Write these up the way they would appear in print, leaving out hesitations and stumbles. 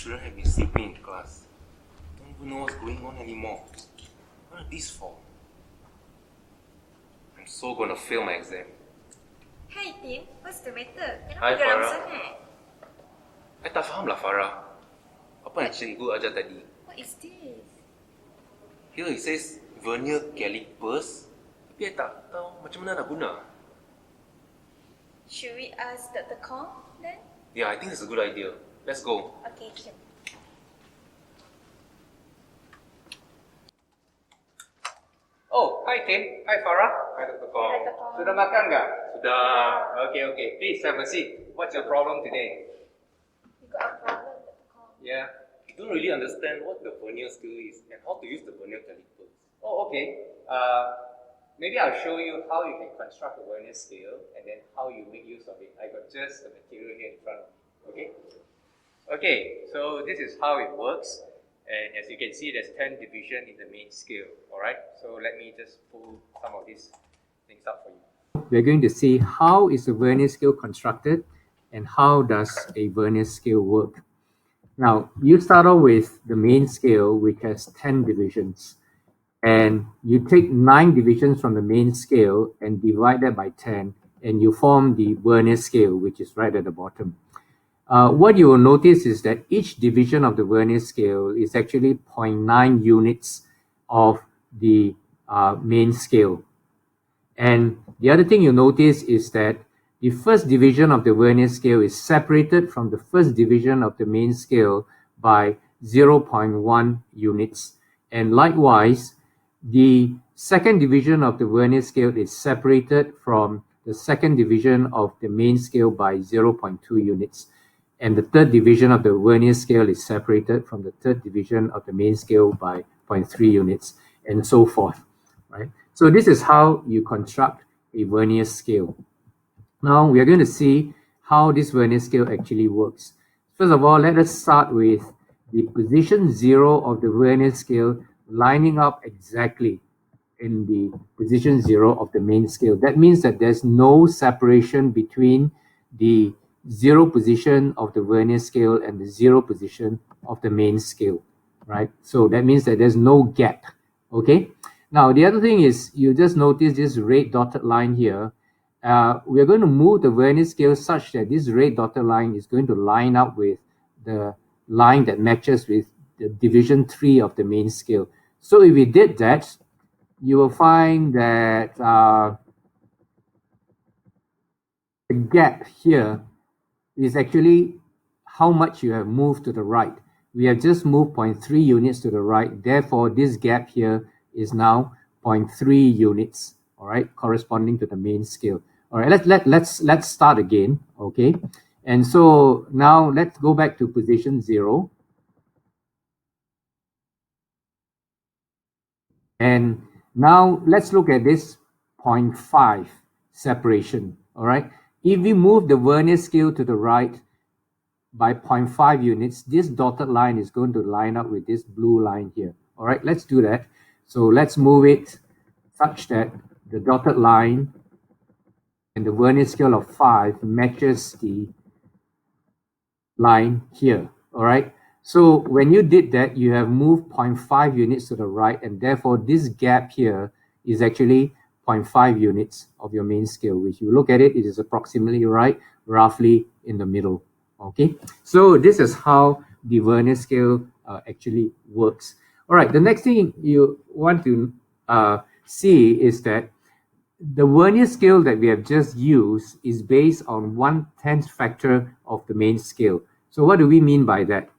shouldn't have been sleeping in class. I don't even know what's going on anymore. What are these for? I'm so gonna fail my exam. Hi Tim, what's the matter? Hi, Kenapa geram Farah. sangat? I tak faham lah, Farah. Apa yang cikgu ajar tadi? What is this? Here it says Vernier calipers. Tapi I tak tahu macam mana nak guna. Should we ask Dr. Kong then? Yeah, I think it's a good idea. Let's go. Okay, sure. Oh, hi Tim. Hi Farah. Hi Dr. Kong. Hi, Dr. Kong. Sudah makan nggak? Sudah. Okay. Please have a seat. What's your problem today? We got a problem, Dr. Kong. Yeah. I don't really understand what the Vernier scale is and how to use the Vernier calipers. Oh, okay. Maybe I'll show you how you can construct a Vernier scale and then how you make use of it. I got just the material here in front of me. Okay? Okay, so this is how it works. And as you can see, there's 10 division in the main scale. Alright, so let me just pull some of these things up for you. We're going to see how is a Vernier scale constructed and how does a Vernier scale work. Now, you start off with the main scale, which has 10 divisions. And you take 9 divisions from the main scale and divide that by 10, and you form the Vernier scale, which is right at the bottom. What you will notice is that each division of the Vernier scale is actually 0.9 units of the main scale. And the other thing you notice is that the first division of the Vernier scale is separated from the first division of the main scale by 0.1 units. And likewise, the second division of the Vernier scale is separated from the second division of the main scale by 0.2 units. And the third division of the Vernier scale is separated from the third division of the main scale by 0.3 units, and so forth, right? So this is how you construct a Vernier scale. Now we are going to see how this Vernier scale actually works. First of all, let us start with the position 0 of the Vernier scale lining up exactly in the position 0 of the main scale. That means that there's no separation between the 0 position of the Vernier scale and the 0 position of the main scale, right? So that means that there's no gap, okay? Now, the other thing is, you just notice this red dotted line here. We are going to move the Vernier scale such that this red dotted line is going to line up with the line that matches with the division 3 of the main scale. So if we did that, you will find that the gap here is actually how much you have moved to the right. We have just moved 0.3 units to the right. Therefore, this gap here is now 0.3 units, all right, corresponding to the main scale. All right, let's start again, okay? And so now let's go back to position 0. And now let's look at this 0.5 separation, all right? If we move the Vernier scale to the right by 0.5 units, this dotted line is going to line up with this blue line here. All right, let's do that. So let's move it such that the dotted line and the Vernier scale of 5 matches the line here. All right. So when you did that, you have moved 0.5 units to the right, and therefore this gap here is actually 0.5 units of your main scale, which you look at it, it is approximately right, roughly in the middle. Okay, so this is how the Vernier scale actually works. All right, the next thing you want to see is that the Vernier scale that we have just used is based on 1/10th factor of the main scale. So what do we mean by that?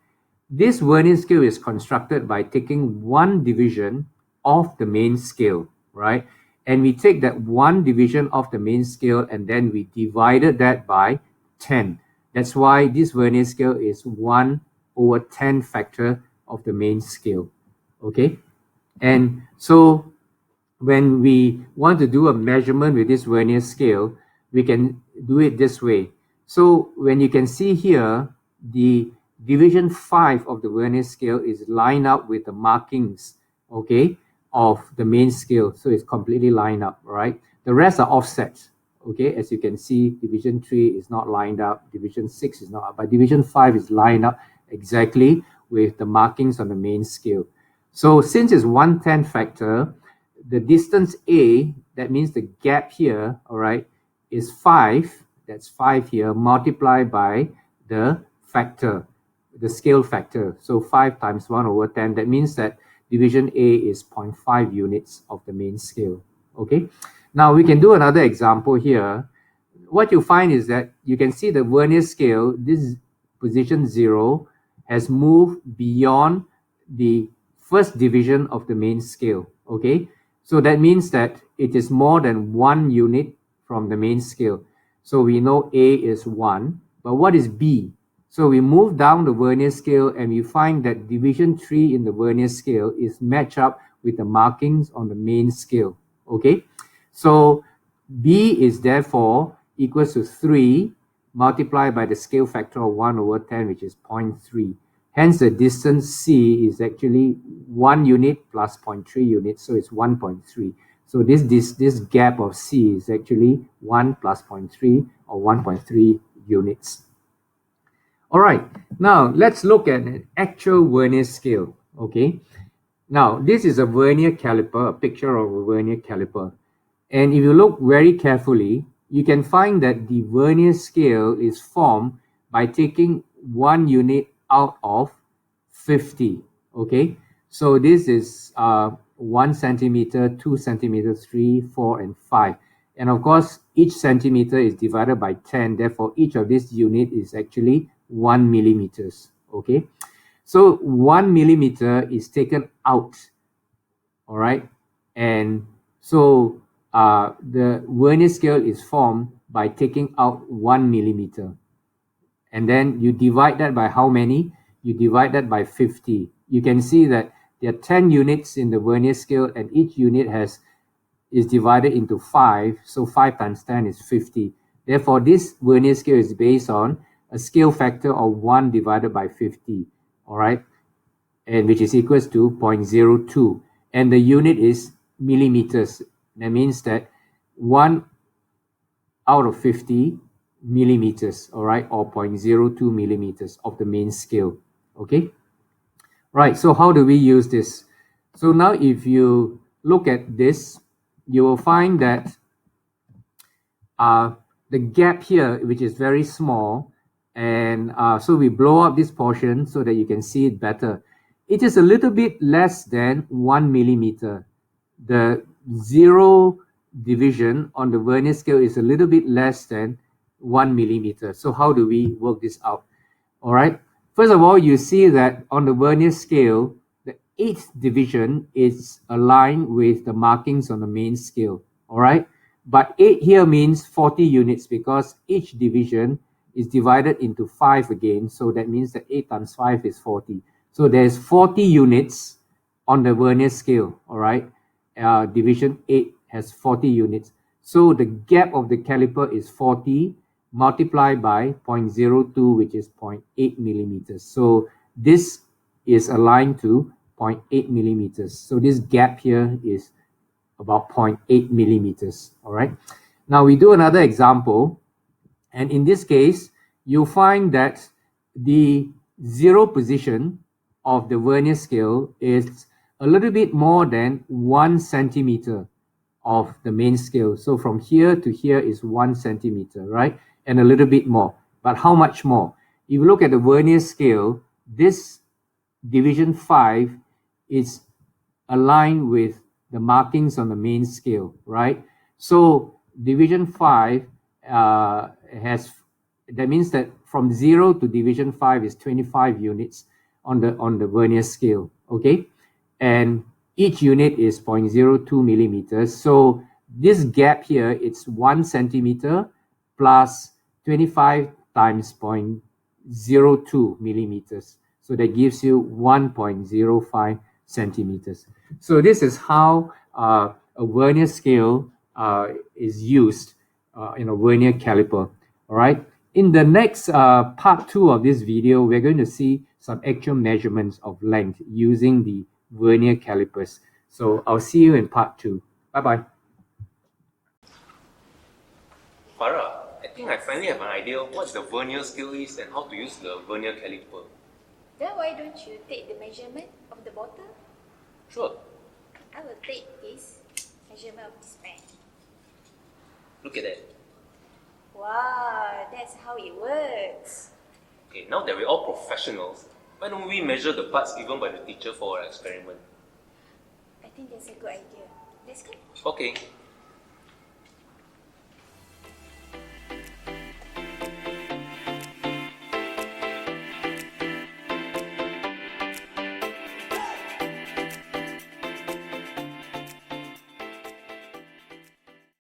This Vernier scale is constructed by taking one division of the main scale, right? And we take that one division of the main scale and then we divided that by 10. That's why this Vernier scale is 1/10 factor of the main scale, okay? And so when we want to do a measurement with this Vernier scale, we can do it this way. So when you can see here, the division 5 of the Vernier scale is lined up with the markings, okay, of the main scale. So it's completely lined up, right? The rest are offset, okay? As you can see, division 3 is not lined up, division 6 is not, but division 5 is lined up exactly with the markings on the main scale. So since it's 1/10 factor, the distance A, that means the gap here, all right, is 5, that's 5 here, multiplied by the factor, the scale factor. So 5 times 1/10, that means that division A is 0.5 units of the main scale, okay? Now we can do another example here. What you find is that you can see the vernier scale, this position 0, has moved beyond the first division of the main scale, okay? So that means that it is more than 1 unit from the main scale. So we know A is 1, but what is B? So we move down the vernier scale and we find that division 3 in the vernier scale is matched up with the markings on the main scale, okay? So B is therefore equals to 3 multiplied by the scale factor of 1/10, which is 0.3. Hence, the distance C is actually 1 unit plus 0.3 units, so it's 1.3. So this gap of C is actually 1 plus 0.3 or 1.3 units. All right, now let's look at an actual vernier scale, okay? Now, this is a vernier caliper, a picture of a vernier caliper. And if you look very carefully, you can find that the vernier scale is formed by taking 1 unit out of 50, okay? So this is 1 centimeter, 2 centimeters, 3, 4, and 5. And of course, each centimeter is divided by 10. Therefore, each of this unit is actually 1 millimeters, okay? So 1 millimeter is taken out, all right? And so the vernier scale is formed by taking out 1 millimeter. And then you divide that by how many? You divide that by 50. You can see that there are 10 units in the vernier scale and each unit is divided into 5. So 5 times 10 is 50. Therefore, this vernier scale is based on a scale factor of 1 divided by 50, all right? And which is equals to 0.02. And the unit is millimeters. That means that 1 out of 50 millimeters, all right, or 0.02 millimeters of the main scale, okay? Right, so how do we use this? So now if you look at this, you will find that the gap here, which is very small, and so we blow up this portion so that you can see it better. It is a little bit less than 1 millimeter. The zero division on the vernier scale is a little bit less than 1 millimeter. So how do we work this out? All right. First of all, you see that on the vernier scale, the 8th division is aligned with the markings on the main scale. All right. But 8 here means 40 units because each division is divided into 5 again. So that means that 8 times 5 is 40. So there's 40 units on the vernier scale. All right. Division 8 has 40 units. So the gap of the caliper is 40 multiplied by 0.02, which is 0.8 millimeters. So this is aligned to 0.8 millimeters. So this gap here is about 0.8 millimeters, all right? Now we do another example, and in this case, you'll find that the zero position of the vernier scale is a little bit more than 1 centimeter of the main scale. So from here to here is 1 centimeter, right? And a little bit more. But how much more? If you look at the vernier scale, this division 5 is aligned with the markings on the main scale, right? So division 5 that means that from 0 to division 5 is 25 units on the vernier scale, okay? And each unit is 0.02 millimeters. So this gap here, it's 1 centimeter plus 25 times 0.02 millimeters. So that gives you 1.05 centimeters. So this is how a vernier scale is used in a vernier caliper. All right. In the next part 2 of this video, we're going to see some actual measurements of length using the vernier calipers. So I'll see you in part 2. Bye-bye. Farah, I think I finally have an idea what the vernier scale is and how to use the vernier caliper. Then why don't you take the measurement of the bottle? Sure. I will take this measurement of this pen. Look at that. Wow, that's how it works. Okay, now that we're all professionals, why don't we measure the parts given by the teacher for our experiment? I think that's a good idea. Let's go. Okay.